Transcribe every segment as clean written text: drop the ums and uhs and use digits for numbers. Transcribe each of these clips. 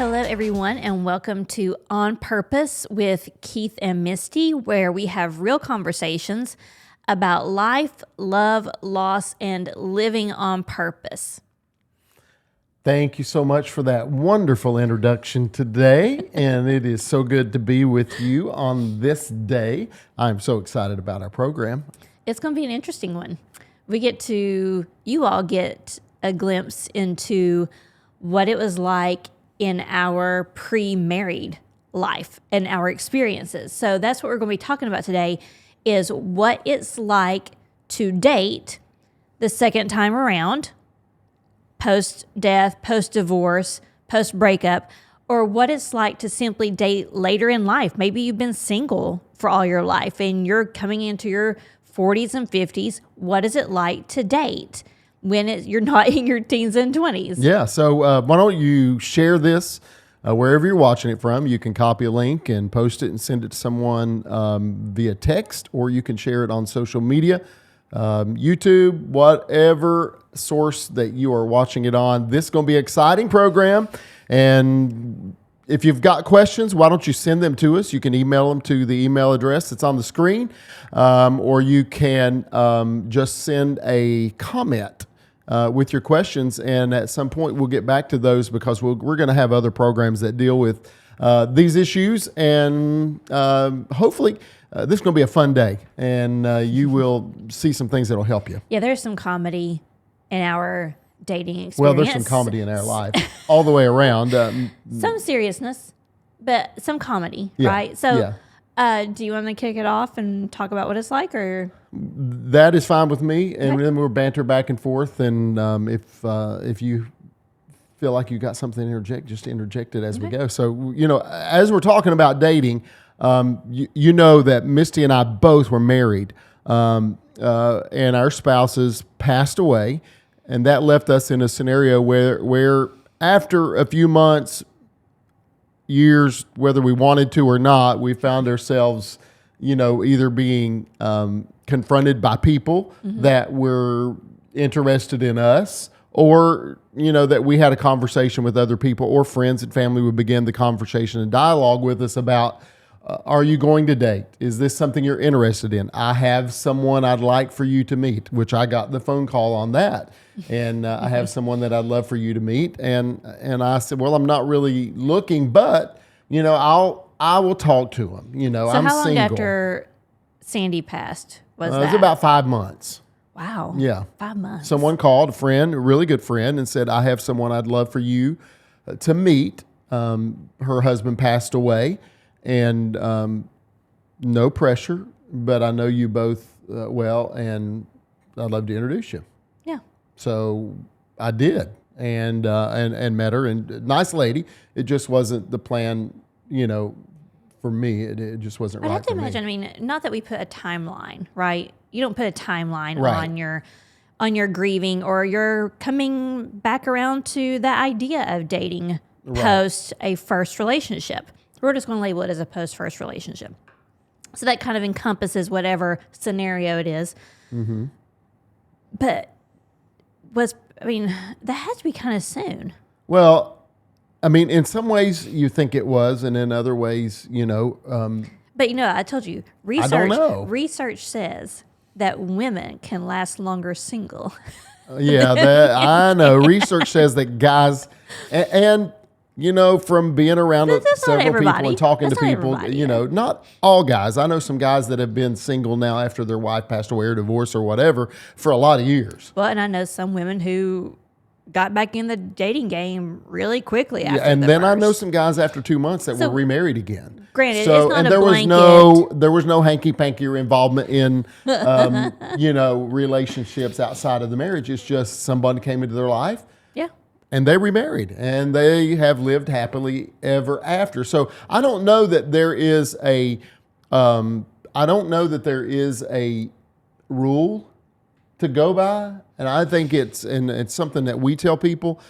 Hello, everyone, and welcome to On Purpose with Keith and Misty, where we have real conversations about life, love, loss, and living on purpose. Thank you so much for that wonderful introduction today, and it is so good to be with you on this day. I'm so excited about our program. It's going to be an interesting one. You all get a glimpse into what it was like in our pre-married life and our experiences. So that's what we're going to be talking about today, is what it's like to date the second time around, post-death, post-divorce, post-breakup, or what it's like to simply date later in life. Maybe you've been single for all your life and you're coming into your 40s and 50s. What is it like to date when you're not in your teens and 20s? Yeah, so why don't you share this wherever you're watching it from. You can copy a link and post it and send it to someone via text, or you can share it on social media, YouTube, whatever source that you are watching it on. This is going to be an exciting program, and if you've got questions, why don't you send them to us? You can email them to the email address that's on the screen, or you can just send a comment with your questions, and at some point we'll get back to those because we're going to have other programs that deal with these issues, and hopefully this is going to be a fun day, and you will see some things that will help you. Yeah, there's some comedy in our dating experience. Well, there's some comedy in our life all the way around. Some seriousness, but some comedy, Yeah, right? So yeah. do you want to kick it off and talk about what it's like, or? That is fine with me, and Okay. then we'll banter back and forth. And if you feel like you got something to interject, just interject it as we go. So as we're talking about dating, you know that Misty and I both were married, and our spouses passed away, and that left us in a scenario where after a few months, years, whether we wanted to or not, we found ourselves, either being confronted by people that were interested in us, or, that we had a conversation with other people, or friends and family would begin the conversation and dialogue with us about, are you going to date? Is this something you're interested in? I have someone I'd like for you to meet, which I got the phone call on that. And I have someone that I'd love for you to meet. And I said, well, I'm not really looking, but, I will talk to him. So I'm how long single. after Sandy passed was It that? was about 5 months. Wow. Yeah. 5 months. Someone called, a friend, a really good friend, and said, I have someone I'd love for you to meet. Her husband passed away, and no pressure, but I know you both well, and I'd love to introduce you. Yeah. So I did, and met her, and nice lady. It just wasn't the plan, for me. It just wasn't I'd right have to for imagine, me. not that we put a timeline, right? You don't put a timeline Right. on your grieving, or you're coming back around to the idea of dating post a first relationship. We're just going to label it as a post-first relationship. So that kind of encompasses whatever scenario it is. Mm-hmm. But that had to be kind of soon. Well, in some ways you think it was, and in other ways, But I told you, I don't know. research says that women can last longer single. Yeah, I know. Research says that guys, and from being around That's not several people everybody. and talking That's to not people, everybody. not all guys. I know some guys that have been single now after their wife passed away or divorced or whatever for a lot of years. Well, and I know some women who got back in the dating game really quickly after And the then I first. know some guys after 2 months that So, were remarried again. granted, it's not and a there blanket. there was no hanky panky involvement in relationships outside of the marriage. It's just somebody came into their life. Yeah. And they remarried, and they have lived happily ever after. So I don't know that there is a rule to go by, and I think it's something that we tell people.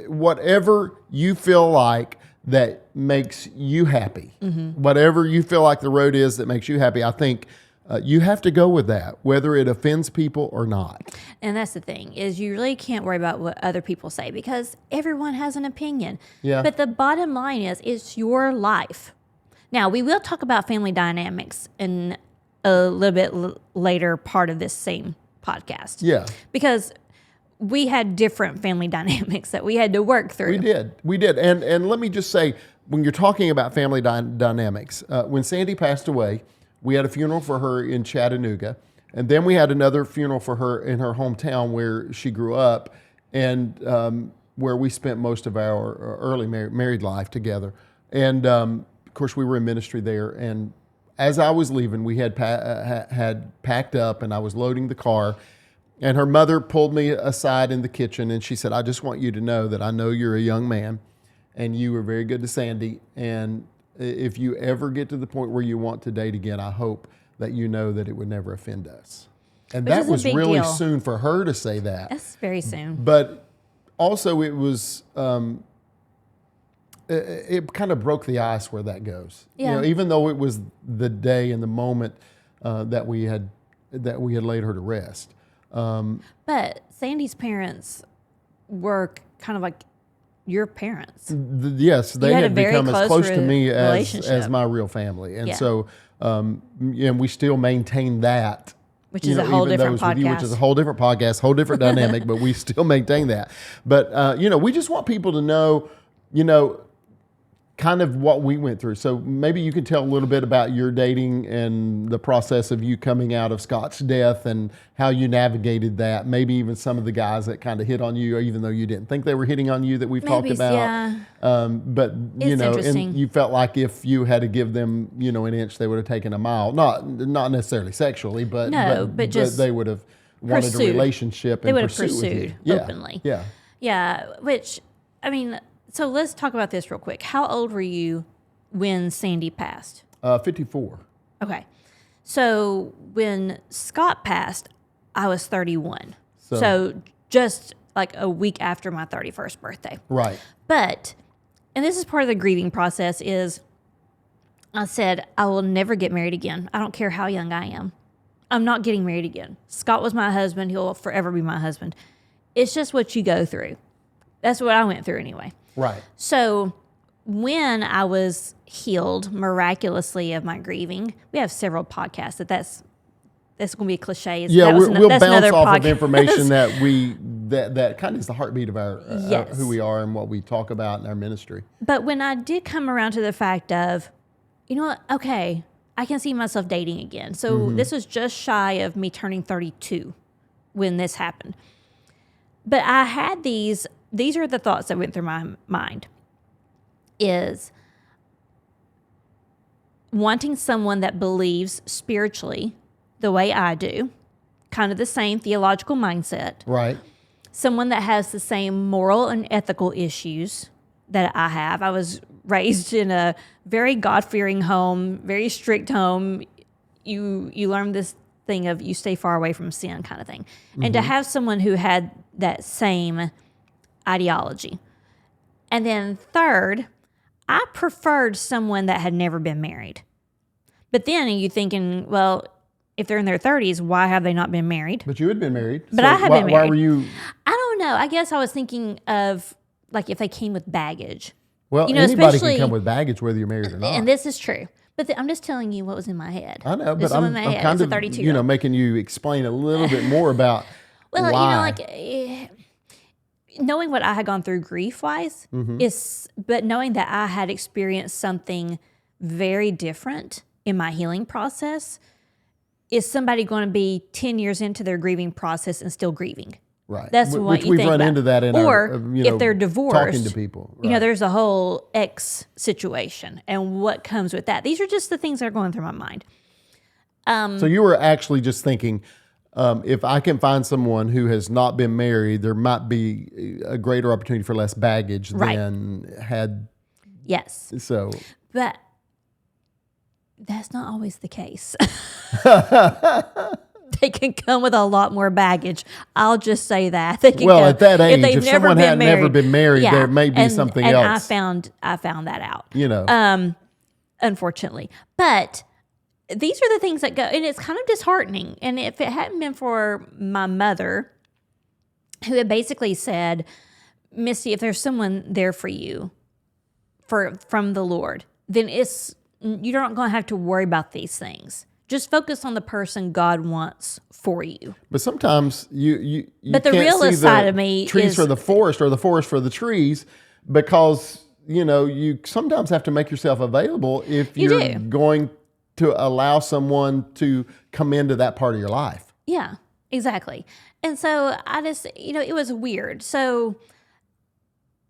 Whatever you feel like that makes you happy, whatever you feel like the road is that makes you happy, I think You have to go with that, whether it offends people or not. And that's the thing, is you really can't worry about what other people say because everyone has an opinion. Yeah. But the bottom line is, it's your life. Now, we will talk about family dynamics in a little bit later part of this same podcast. Yeah. Because we had different family dynamics that we had to work through. We did. And let me just say, when you're talking about family dynamics, when Sandy passed away, we had a funeral for her in Chattanooga, and then we had another funeral for her in her hometown where she grew up, and where we spent most of our early married life together. And of course, we were in ministry there. And as I was leaving, we had packed up, and I was loading the car. And her mother pulled me aside in the kitchen, and she said, "I just want you to know that I know you're a young man, and you were very good to Sandy. And if you ever get to the point where you want to date again, I hope that you know that it would never offend us." And Which that is a was big really deal. soon for her to say that. That's very soon. But also it was, it kind of broke the ice where that goes. Yeah. You know, even though it was the day and the moment that we had laid her to rest. But Sandy's parents were kind of like your parents. Yes, they had a had very become as close to me relationship. as my real family. And Yeah. so, and we still maintain that. Which is a whole even different those with you, podcast. which is a whole different podcast, whole different dynamic, but we still maintain that. But, we just want people to know, kind of what we went through. So maybe you could tell a little bit about your dating and the process of you coming out of Scott's death and how you navigated that. Maybe even some of the guys that kind of hit on you, even though you didn't think they were hitting on you, that we've talked about. Yeah. But It's interesting. and you felt like if you had to give them, an inch, they would have taken a mile. Not necessarily sexually, but but just they would have wanted pursued. a relationship They and would have pursued with you. pursued Yeah. openly. Yeah. Yeah, which, I mean, so let's talk about this real quick. How old were you when Sandy passed? 54. Okay. So when Scott passed, I was 31. So just like a week after my 31st birthday. Right. But, and this is part of the grieving process, is I said, I will never get married again. I don't care how young I am. I'm not getting married again. Scott was my husband. He'll forever be my husband. It's just what you go through. That's what I went through anyway. Right. So when I was healed miraculously of my grieving, we have several podcasts that's going to be a cliche. Yeah, we'll that's bounce another off podcast. of information that kind of is the heartbeat of our Yes. who we are and what we talk about in our ministry. But when I did come around to the fact of, you know what, okay, I can see myself dating again. So this was just shy of me turning 32 when this happened. But I had these are the thoughts that went through my mind, is wanting someone that believes spiritually the way I do, kind of the same theological mindset. Right. Someone that has the same moral and ethical issues that I have. I was raised in a very God-fearing home, very strict home. You learn this thing of you stay far away from sin kind of thing. And to have someone who had that same ideology. And then third, I preferred someone that had never been married. But then you thinking, well, if they're in their 30s, why have they not been married? But you had been married. But I had been married. Why were you? I don't know. I guess I was thinking of like if they came with baggage. Well, anybody especially- can come with baggage whether you're married or not. And this is true. But I'm just telling you what was in my head. I know, This but was I'm in my head. kind It's a of 32-year-old. making you explain a little bit more about Well, why. Knowing what I had gone through grief-wise, Mm-hmm. but knowing that I had experienced something very different in my healing process, is somebody going to be 10 years into their grieving process and still grieving? Right. That's what Which you we've think run about. into that in or our, if they're divorced, talking to people. Right. there's a whole ex situation and what comes with that. These are just the things that are going through my mind. So you were actually just thinking, if I can find someone who has not been married, there might be a greater opportunity for less baggage Right. than had. Yes. So But that's not always the case. They can come with a lot more baggage. I'll just say that. They can Well, come, at that age, they've if someone had never been married, there may be something and else. I found that out. you know, Unfortunately. But these are the things that go, and it's kind of disheartening. And if it hadn't been for my mother, who had basically said, Misty, if there's someone there for you from the Lord, then you're not going to have to worry about these things. Just focus on the person God wants for you. But sometimes you but the can't realist see the side of me trees is for the forest or the forest for the trees, because you sometimes have to make yourself available if you're going to allow someone to come into that part of your life. Yeah, exactly. And so I just, it was weird. So,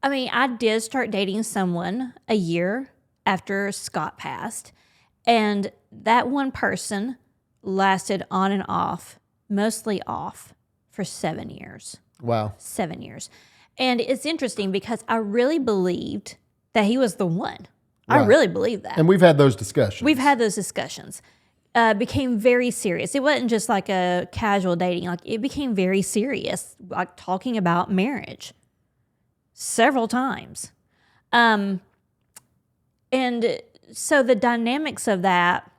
I mean, I did start dating someone a year after Scott passed. And that one person lasted on and off, mostly off, for 7 years. Wow. 7 years. And it's interesting because I really believed that he was the one. Right. I really believed that. And we've had those discussions. Became very serious. It wasn't just like a casual dating. Like, it became very serious, like talking about marriage several times. And so the dynamics of that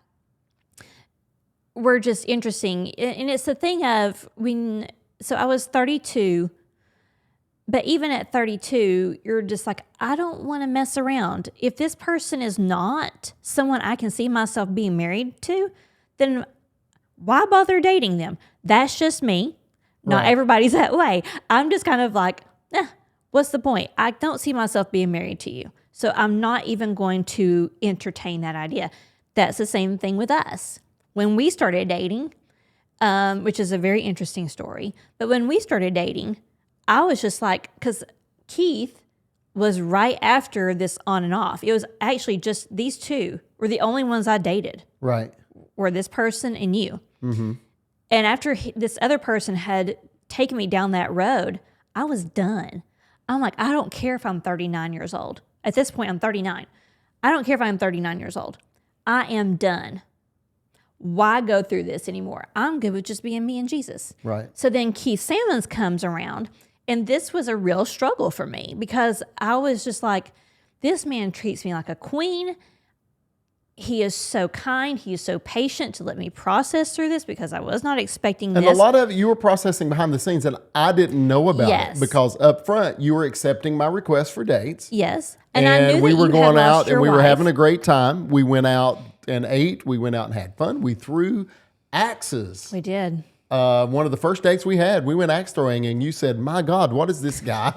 were just interesting. And it's the thing of so I was 32, but even at 32, you're just like, I don't want to mess around. If this person is not someone I can see myself being married to, then why bother dating them? That's just me. Not everybody's that way. I'm just kind of like, what's the point? I don't see myself being married to you. So I'm not even going to entertain that idea. That's the same thing with us. When we started dating, which is a very interesting story, but when we started dating, I was just like, because Keith was right after this on and off. It was actually just these two were the only ones I dated. Right. Were this person and you. Mm-hmm. And after this other person had taken me down that road, I was done. I'm like, I don't care if I'm 39 years old. At this point, I'm 39. I don't care if I'm 39 years old. I am done. Why go through this anymore? I'm good with just being me and Jesus. Right. So then Keith Sammons comes around, and this was a real struggle for me because I was just like, this man treats me like a queen. He is so kind. He is so patient to let me process through this because I was not expecting this. And a lot of it you were processing behind the scenes and I didn't know about it because up front you were accepting my request for dates. Yes. And I knew we that were you going had out lost your and we were wife. having a great time. We went out and ate. We went out and had fun. We threw axes. We did. One of the first dates we had, we went axe throwing, and you said, "My God, what is this guy?"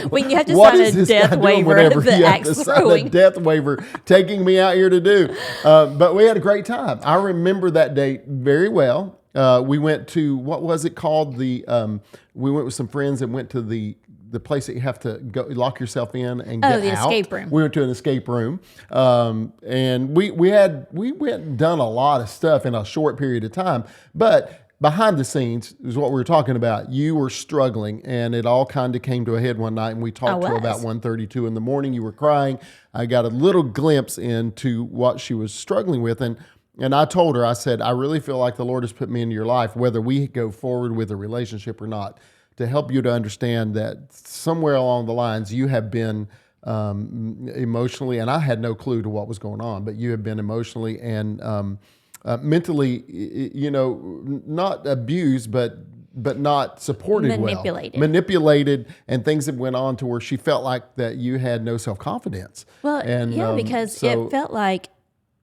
When you have to sign a death waiver of the axe throwing. A death waiver taking me out here to do. But we had a great time. I remember that date very well. We went to, what was it called? We went with some friends and went to the place that you have to go lock yourself in and get out. Oh, the escape room. We went to an escape room, and we went and done a lot of stuff in a short period of time. But behind the scenes is what we were talking about. You were struggling, and it all kind of came to a head one night, and we talked till about 1:32 in the morning. You were crying. I got a little glimpse into what she was struggling with, and I told her, I said, I really feel like the Lord has put me into your life, whether we go forward with a relationship or not, to help you to understand that somewhere along the lines you have been emotionally, and I had no clue to what was going on, but you have been emotionally and mentally, not abused, but not supported manipulated, and things that went on to where she felt like that you had no self-confidence. Well, because it felt like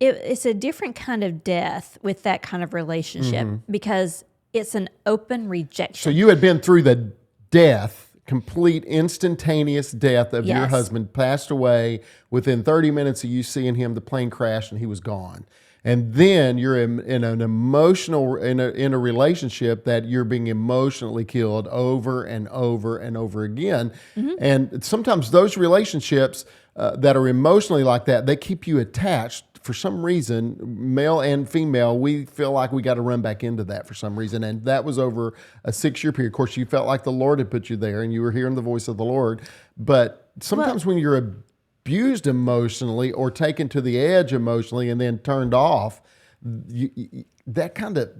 it's a different kind of death with that kind of relationship because it's an open rejection. So you had been through the death, complete instantaneous death of your husband, passed away within 30 minutes of you seeing him, the plane crashed and he was gone. And then you're in an emotional, in a relationship that you're being emotionally killed over and over and over again. Mm-hmm. And sometimes those relationships that are emotionally like that, they keep you attached for some reason, male and female. We feel like we got to run back into that for some reason. And that was over a 6-year period. Of course, you felt like the Lord had put you there and you were hearing the voice of the Lord. But sometimes when you're abused emotionally or taken to the edge emotionally and then turned off, that kind of,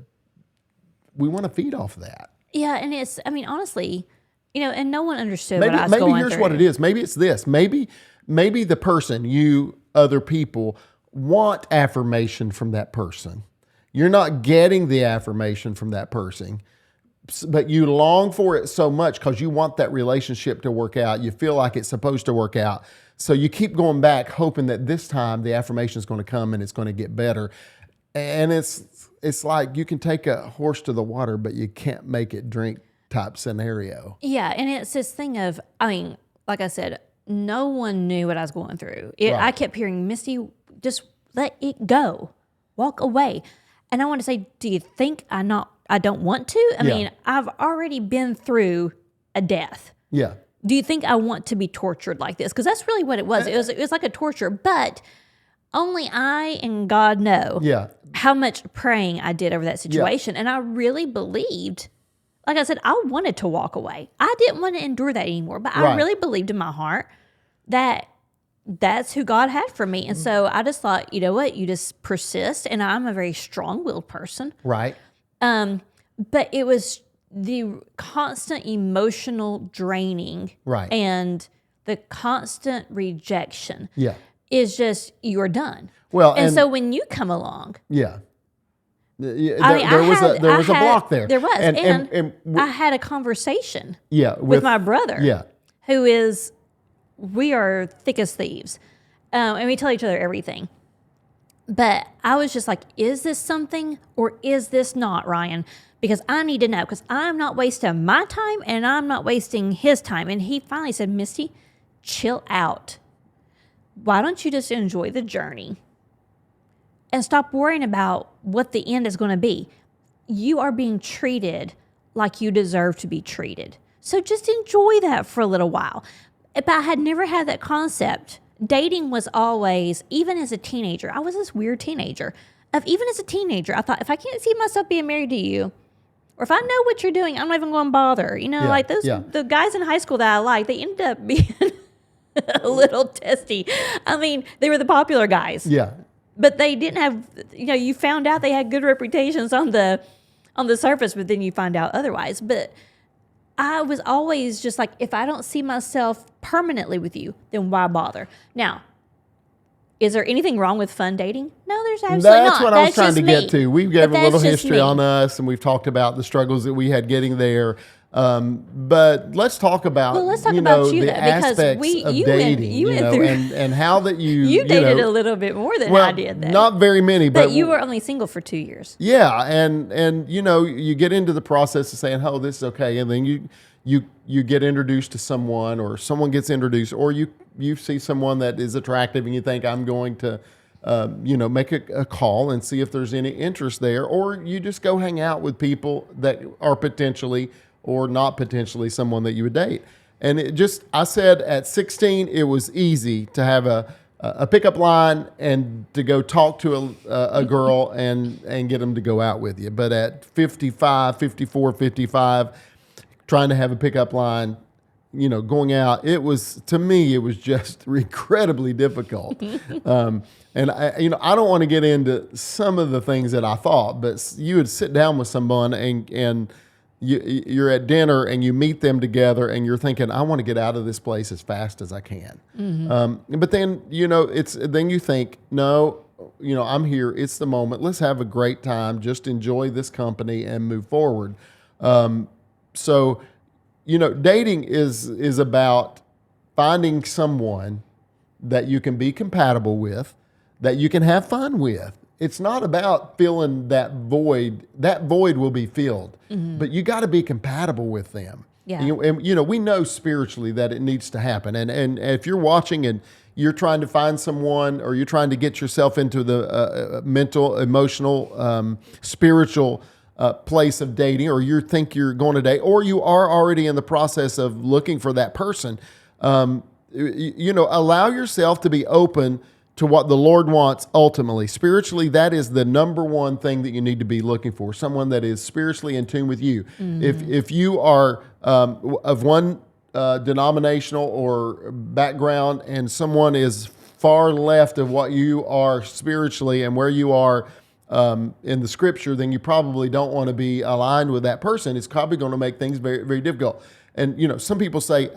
we want to feed off of that. Yeah, and it's, I mean, honestly, and no one understood what I was going through. Maybe here's what it is. Maybe it's this. Maybe the person, you, other people, want affirmation from that person. You're not getting the affirmation from that person, but you long for it so much because you want that relationship to work out. You feel like it's supposed to work out. So you keep going back hoping that this time the affirmation is going to come and it's going to get better. And it's like you can take a horse to the water, but you can't make it drink type scenario. Yeah, and it's this thing of, I mean, like I said, no one knew what I was going through. Right. I kept hearing, Misty, just let it go. Walk away. And I want to say, do you think I don't want to? I mean, I've already been through a death. Yeah. Do you think I want to be tortured like this? Because that's really what it was. It was like a torture, but only I and God know how much praying I did over that situation. And I really believed, like I said, I wanted to walk away. I didn't want to endure that anymore, but I really believed in my heart that that's who God had for me. And so I just thought, you know what? You just persist. And I'm a very strong-willed person. Right. But it was the constant emotional draining and the constant rejection is just, you're done. Well, and so when you come along. Yeah. There was a block there. There was. And I had a conversation with my brother. Yeah. Who is, we are thick as thieves. And we tell each other everything. But I was just like, is this something or is this not, Ryan? Because I need to know, because I'm not wasting my time and I'm not wasting his time. And he finally said, Misty, chill out. Why don't you just enjoy the journey and stop worrying about what the end is going to be? You are being treated like you deserve to be treated. So just enjoy that for a little while. But I had never had that concept. Dating was always, even as a teenager, I was this weird teenager. Even as a teenager, I thought, if I can't see myself being married to you, or if I know what you're doing, I'm not even going to bother. You know, like the guys in high school that I liked, they ended up being a little testy. I mean, they were the popular guys. Yeah. But they didn't have, you know, you found out they had good reputations on the surface, but then you find out otherwise. But I was always just like, if I don't see myself permanently with you, then why bother? Now, is there anything wrong with fun dating? No, there's absolutely not. That's what I was trying to get to. We gave a little history on us, and we've talked about the struggles that we had getting there. But let's talk about, the aspects of dating, and how that you dated a little bit more than I did. Then. Not very many, but you were only single for 2 years. Yeah, and you get into the process of saying, "Oh, this is okay," and then you get introduced to someone, or someone gets introduced, or you see someone that is attractive, and you think, "I'm going to." Make a call and see if there's any interest there, or you just go hang out with people that are potentially or not potentially someone that you would date. And I said at 16, it was easy to have a pickup line and to go talk to a girl and get them to go out with you. But at 55, trying to have a pickup line, going out, to me, it was just incredibly difficult. And I don't want to get into some of the things that I thought, but you would sit down with someone and you're at dinner and you meet them together and you're thinking, I want to get out of this place as fast as I can. Mm-hmm. But then, then you think, no, I'm here. It's the moment. Let's have a great time. Just enjoy this company and move forward. So, dating is about finding someone that you can be compatible with, that you can have fun with. It's not about filling that void. That void will be filled, but you got to be compatible with them. Yeah. And we know spiritually that it needs to happen. And if you're watching and you're trying to find someone, or you're trying to get yourself into the mental, emotional, spiritual place of dating, or you think you're going to date, or you are already in the process of looking for that person, allow yourself to be open to what the Lord wants ultimately. Spiritually, that is the number one thing that you need to be looking for, someone that is spiritually in tune with you. Mm-hmm. If you are of one denominational or background and someone is far left of what you are spiritually and where you are in the scripture, then you probably don't want to be aligned with that person. It's probably going to make things very, very difficult. And, some people say,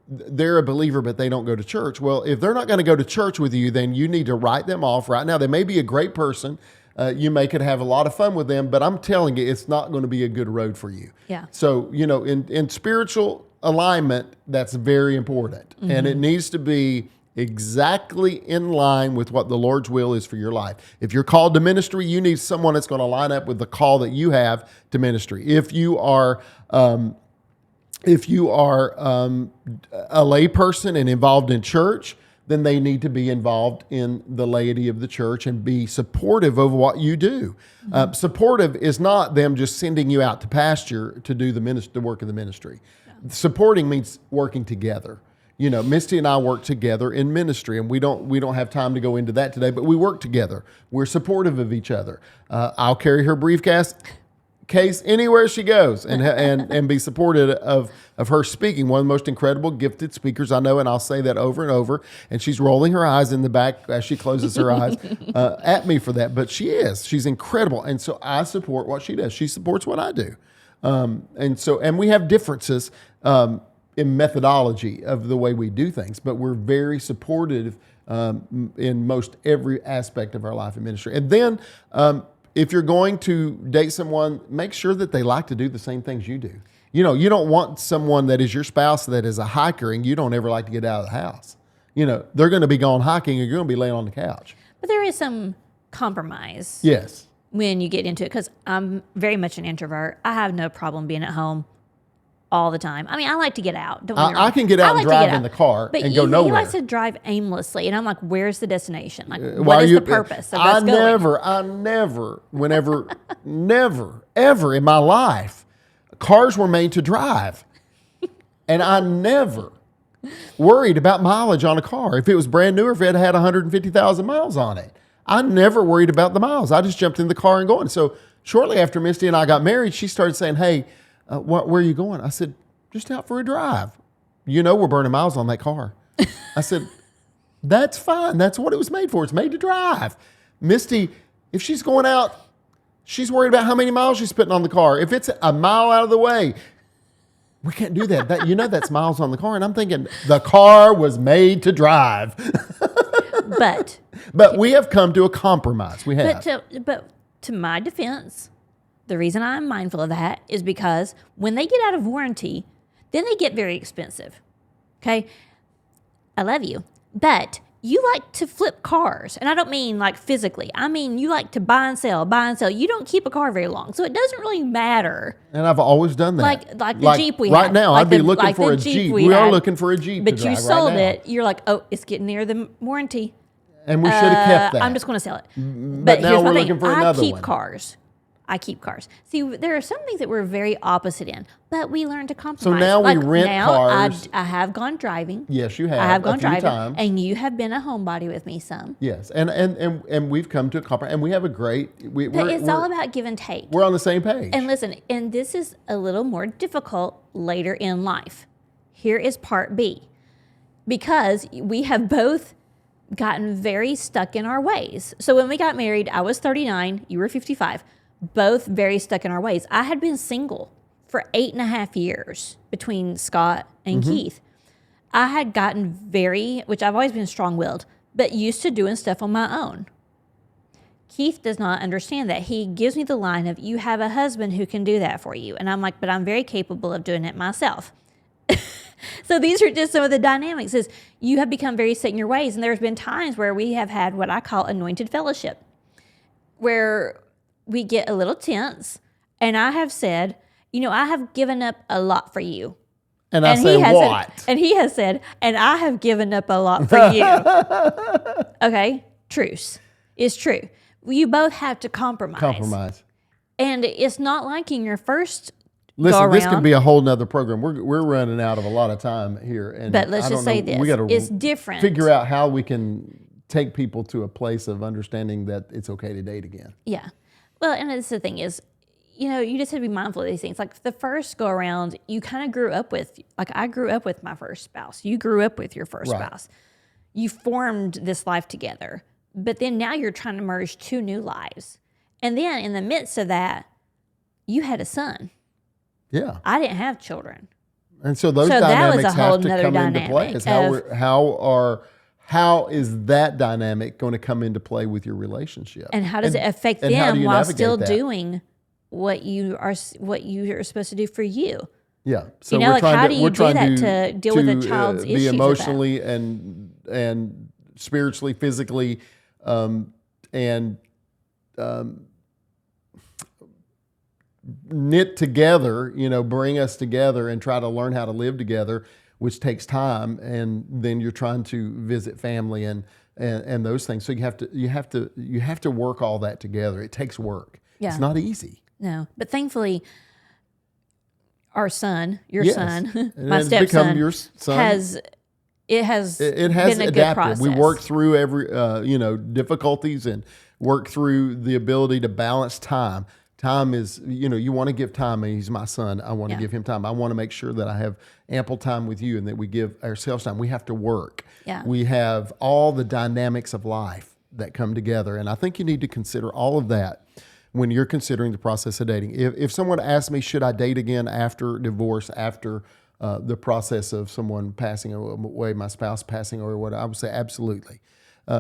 they're a believer, but they don't go to church. Well, if they're not going to go to church with you, then you need to write them off right now. They may be a great person. You may could have a lot of fun with them, but I'm telling you, it's not going to be a good road for you. Yeah. So, in spiritual alignment, that's very important. And it needs to be exactly in line with what the Lord's will is for your life. If you're called to ministry, you need someone that's going to line up with the call that you have to ministry. If you are a lay person and involved in church, then they need to be involved in the laity of the church and be supportive of what you do. Supportive is not them just sending you out to pasture to do the work of the ministry. Yeah. Supporting means working together. Misty and I work together in ministry, and we don't have time to go into that today, but we work together. We're supportive of each other. I'll carry her briefcase anywhere she goes and be supportive of her speaking. One of the most incredible gifted speakers I know, and I'll say that over and over. And she's rolling her eyes in the back as she closes her eyes at me for that. But she's incredible. And so I support what she does. She supports what I do. And we have differences in methodology of the way we do things, but we're very supportive in most every aspect of our life and ministry. And then if you're going to date someone, make sure that they like to do the same things you do. You don't want someone that is your spouse that is a hiker and you don't ever like to get out of the house. They're going to be gone hiking and you're going to be laying on the couch. But there is some compromise. Yes. When you get into it, because I'm very much an introvert. I have no problem being at home all the time. I mean, I like to get out. I can get out and drive in the car and go nowhere. He likes to drive aimlessly, and I'm like, "Where's the destination? Like, what is the purpose of us going?" Never, ever in my life, cars were made to drive, and I never worried about mileage on a car. If it was brand new or if it had 150,000 miles on it, I never worried about the miles. I just jumped in the car and going. So shortly after Misty and I got married, she started saying, "Hey, where are you going?" I said, "Just out for a drive. We're burning miles on that car." I said, "That's fine. That's what it was made for. It's made to drive." Misty, if she's going out, she's worried about how many miles she's putting on the car. If it's a mile out of the way, we can't do that. That's miles on the car. And I'm thinking, the car was made to drive. But we have come to a compromise. We have. But to my defense, the reason I'm mindful of that is because when they get out of warranty, then they get very expensive. Okay? I love you. But you like to flip cars. And I don't mean like physically. I mean, you like to buy and sell. You don't keep a car very long. So it doesn't really matter. And I've always done that. Like the Jeep we had. Right now, I'd be looking for a Jeep. We are looking for a Jeep to drive right now. But you sold it. You're like, oh, it's getting near the warranty. And we should have kept that. I'm just going to sell it. But now we're looking for another one. I keep cars. See, there are some things that we're very opposite in, but we learn to compromise. So now we rent cars. I have gone driving. Yes, you have. I have gone driving, times. And you have been a homebody with me some. Yes, and we've come to a compromise, and we have a great. It's all about give and take. We're on the same page. And listen, and this is a little more difficult later in life. Here is part B, because we have both gotten very stuck in our ways. So when we got married, I was 39, you were 55. Both very stuck in our ways. I had been single for 8.5 years between Scott and Keith. I had gotten which I've always been strong-willed, but used to doing stuff on my own. Keith does not understand that. He gives me the line of, "You have a husband who can do that for you." And I'm like, "But I'm very capable of doing it myself." So these are just some of the dynamics. Is you have become very set in your ways. And there's been times where we have had what I call anointed fellowship, where we get a little tense, and I have said, I have given up a lot for you. And I say, what? And he has said, and I have given up a lot for you. Okay? Truce. It's true. You both have to compromise. And it's not like in your first Listen, this could be a whole nother program. We're running out of a lot of time here. But let's just say this. It's different. Figure out how we can take people to a place of understanding that it's okay to date again. Yeah. Well, and the thing is, you just have to be mindful of these things. Like the first go around, you kind of grew up with, like I grew up with my first spouse. You grew up with your first spouse. You formed this life together. But then now you're trying to merge two new lives. And then in the midst of that, you had a son. Yeah. I didn't have children. And so those So that was dynamics a whole have to nother come into play. dynamic Is of- how is that dynamic going to come into play with your relationship? And how does it affect and how do them you while navigate still that? doing what you are supposed to do for you? Yeah. So You know, we're like, trying how to, do you we're do trying that to deal with a child's be issues with that? emotionally and spiritually, physically, and knit together, bring us together and try to learn how to live together, which takes time. And then you're trying to visit family and those things. So you have to work all that together. It takes work. Yeah. It's not easy. No, but thankfully, our son, your Yes. son, And my it's become stepson, your son. has It has been a good adapted. process. We worked through every difficulties and worked through the ability to balance time. Time is, you want to give time. He's my son. I want to give him time. I want to make sure that I have ample time with you and that we give ourselves time. We have to work. Yeah. We have all the dynamics of life that come together. And I think you need to consider all of that when you're considering the process of dating. If someone asks me, should I date again after divorce, after the process of someone passing away, my spouse passing away, or what, I would say absolutely.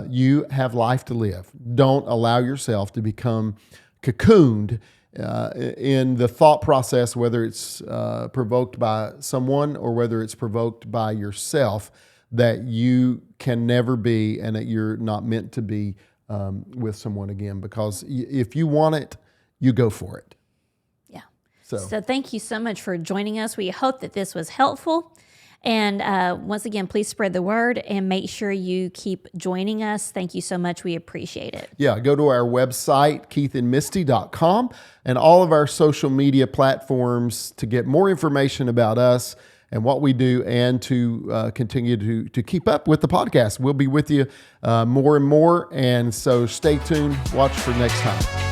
You have life to live. Don't allow yourself to become cocooned in the thought process, whether it's provoked by someone or whether it's provoked by yourself, that you can never be and that you're not meant to be with someone again. Because if you want it, you go for it. Yeah. So thank you so much for joining us. We hope that this was helpful. And once again, please spread the word and make sure you keep joining us. Thank you so much. We appreciate it. Yeah, go to our website, keithandmisty.com, and all of our social media platforms to get more information about us and what we do, and to continue to keep up with the podcast. We'll be with you more and more. And so stay tuned. Watch for next time.